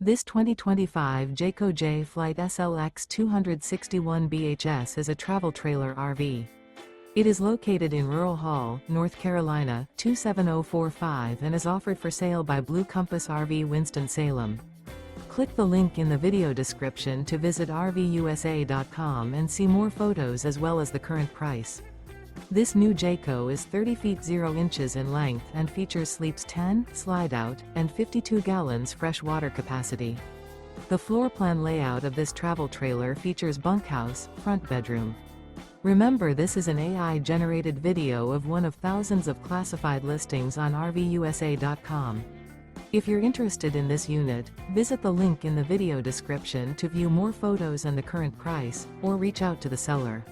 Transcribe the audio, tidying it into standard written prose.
This 2025 Jayco Jay Flight SLX 261 BHS is a travel trailer RV. It is located in Rural Hall, North Carolina, 27045 and is offered for sale by Blue Compass RV Winston, Salem. Click the link in the video description to visit RVUSA.com and see more photos as well as the current price. This new Jayco is 30 feet 0 inches in length and features sleeps 10, Slideout, and 52 gallons fresh water capacity. The floor plan layout of this travel trailer features bunkhouse, front bedroom. Remember, this is an AI-generated video of one of thousands of classified listings on RVUSA.com. If you're interested in this unit, visit the link in the video description to view more photos and the current price, or reach out to the seller.